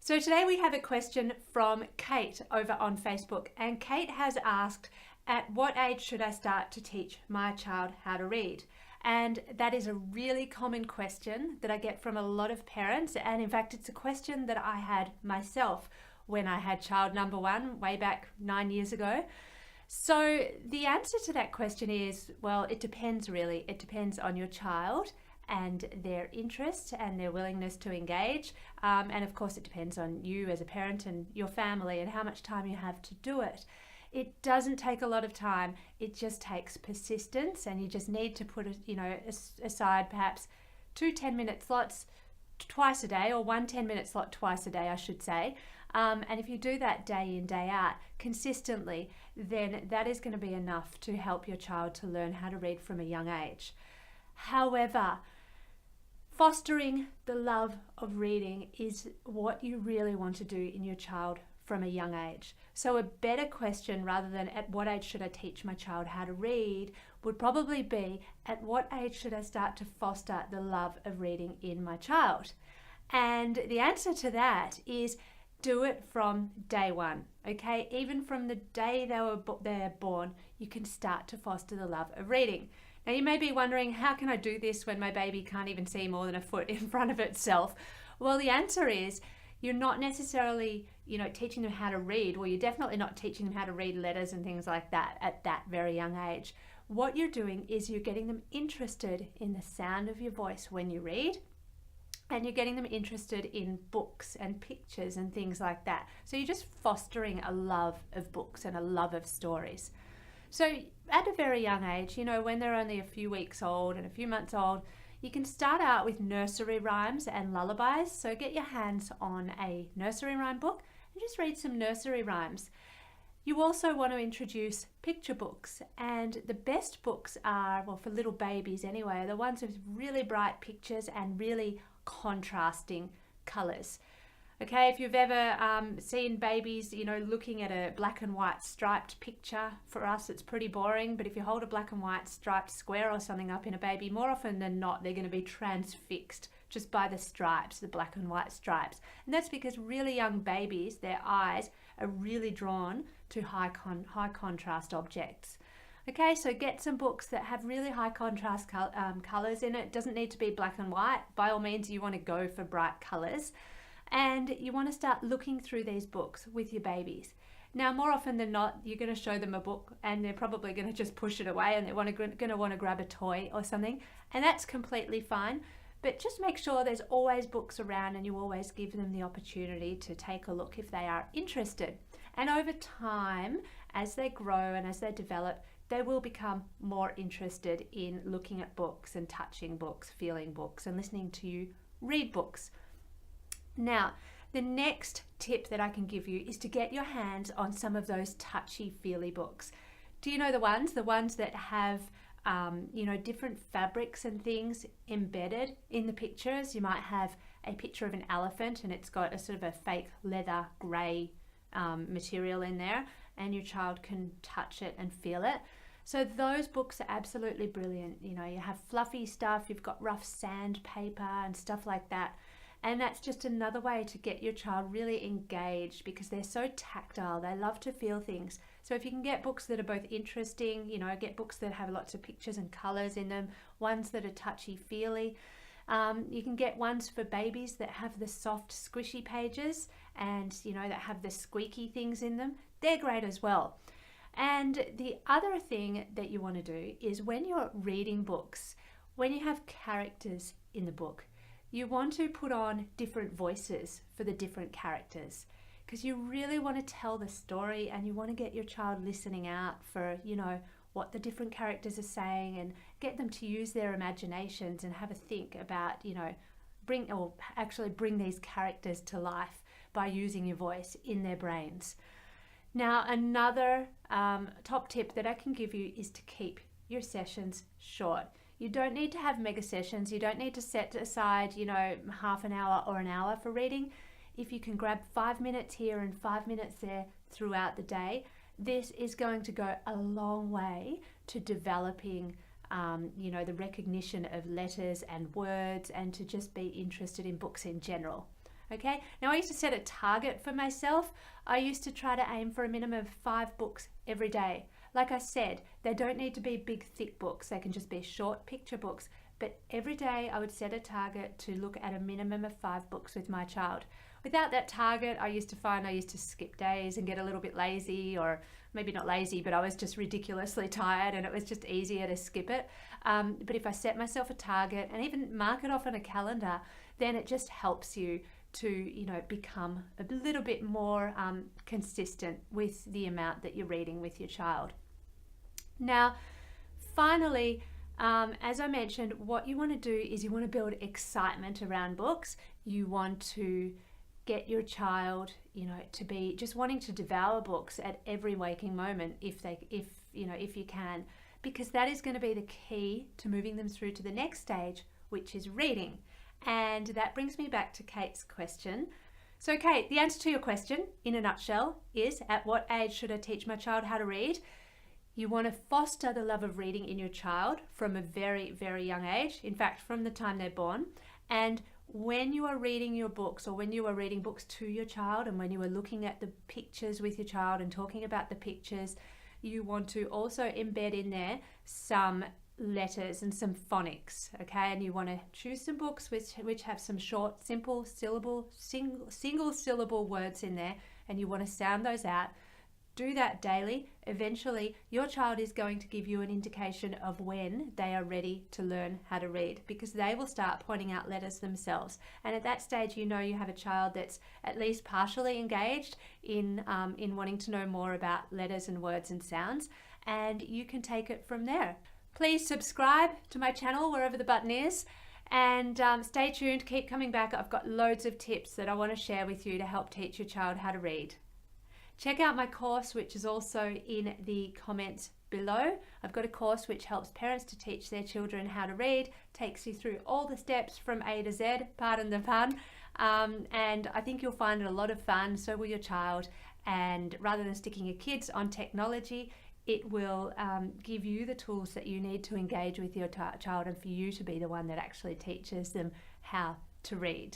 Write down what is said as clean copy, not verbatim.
So today we have a question from Kate over on Facebook, and Kate has asked, at what age should I start to teach my child how to read? And that is a really common question that I get from a lot of parents, and in fact it's a question that I had myself when I had child number one way back 9 years ago. So the answer to that question is, well, it depends really. It depends on your child and their interest and their willingness to engage. And of course, it depends on you as a parent and your family and how much time you have to do it. It doesn't take a lot of time. It just takes persistence, and you just need to put aside perhaps 2 10-minute slots twice a day, or 1 10-minute slot twice a day, I should say. And if you do that day in, day out, consistently, then that is going to be enough to help your child to learn how to read from a young age. However, fostering the love of reading is what you really want to do in your child from a young age. So a better question, rather than at what age should I teach my child how to read, would probably be, at what age should I start to foster the love of reading in my child? And the answer to that is, do it from day one, okay? Even from the day they're born, you can start to foster the love of reading. Now you may be wondering, how can I do this when my baby can't even see more than a foot in front of itself? Well, the answer is, you're not necessarily, teaching them how to read. Well, you're definitely not teaching them how to read letters and things like that at that very young age. What you're doing is you're getting them interested in the sound of your voice when you read, and you're getting them interested in books and pictures and things like that. So you're just fostering a love of books and a love of stories. So at a very young age, when they're only a few weeks old and a few months old, you can start out with nursery rhymes and lullabies. So get your hands on a nursery rhyme book and just read some nursery rhymes. You also want to introduce picture books, and the best books are, well, for little babies anyway, are the ones with really bright pictures and really contrasting colours. Okay, if you've ever seen babies, looking at a black and white striped picture, for us it's pretty boring, but if you hold a black and white striped square or something up in a baby, more often than not they're going to be transfixed just by the stripes, the black and white stripes. And that's because really young babies, their eyes are really drawn to high contrast objects. Okay, so get some books that have really high contrast colours in it. It doesn't need to be black and white. By all means, you want to go for bright colours. And you want to start looking through these books with your babies. Now, more often than not, you're going to show them a book and they're probably going to just push it away, and they're going to want to grab a toy or something. And that's completely fine. But just make sure there's always books around, and you always give them the opportunity to take a look if they are interested. And over time, as they grow and as they develop, they will become more interested in looking at books and touching books, feeling books, and listening to you read books. Now, the next tip that I can give you is to get your hands on some of those touchy-feely books. Do you know the ones that have different fabrics and things embedded in the pictures? You might have a picture of an elephant and it's got a sort of a fake leather grey material in there, and your child can touch it and feel it. So those books are absolutely brilliant. You have fluffy stuff, you've got rough sandpaper and stuff like that. And that's just another way to get your child really engaged, because they're so tactile. They love to feel things. So if you can get books that are both interesting, get books that have lots of pictures and colours in them, ones that are touchy-feely. You can get ones for babies that have the soft, squishy pages and, that have the squeaky things in them. They're great as well. And the other thing that you want to do is, when you're reading books, when you have characters in the book, you want to put on different voices for the different characters, because you really want to tell the story, and you want to get your child listening out for, what the different characters are saying, and get them to use their imaginations and have a think about, bring these characters to life by using your voice in their brains. Now, another top tip that I can give you is to keep your sessions short. You don't need to have mega sessions. You don't need to set aside, half an hour or an hour for reading. If you can grab 5 minutes here and 5 minutes there throughout the day, this is going to go a long way to developing, the recognition of letters and words, and to just be interested in books in general. Okay, now I used to set a target for myself. I used to try to aim for a minimum of 5 books every day. Like I said, they don't need to be big, thick books. They can just be short picture books. But every day I would set a target to look at a minimum of 5 books with my child. Without that target, I used to find I used to skip days and get a little bit lazy, or maybe not lazy, but I was just ridiculously tired and it was just easier to skip it. But if I set myself a target and even mark it off on a calendar, then it just helps you to, become a little bit more consistent with the amount that you're reading with your child. Now, finally, as I mentioned, what you want to do is you want to build excitement around books. You want to get your child, to be just wanting to devour books at every waking moment if you can, because that is going to be the key to moving them through to the next stage, which is reading. And that brings me back to Kate's question. So Kate, the answer to your question in a nutshell is, at what age should I teach my child how to read? You want to foster the love of reading in your child from a very, very young age. In fact, from the time they're born. And when you are reading your books, or when you are reading books to your child, and when you are looking at the pictures with your child and talking about the pictures, you want to also embed in there some letters and some phonics, okay? And you want to choose some books which have some short, simple syllable, single syllable words in there, and you want to sound those out. Do that daily. Eventually, your child is going to give you an indication of when they are ready to learn how to read, because they will start pointing out letters themselves. And at that stage, you have a child that's at least partially engaged in wanting to know more about letters and words and sounds, and you can take it from there. Please subscribe to my channel wherever the button is, and stay tuned. Keep coming back. I've got loads of tips that I want to share with you to help teach your child how to read. Check out my course, which is also in the comments below. I've got a course which helps parents to teach their children how to read, takes you through all the steps from A to Z, pardon the pun, and I think you'll find it a lot of fun, so will your child. And rather than sticking your kids on technology, it will give you the tools that you need to engage with your child, and for you to be the one that actually teaches them how to read.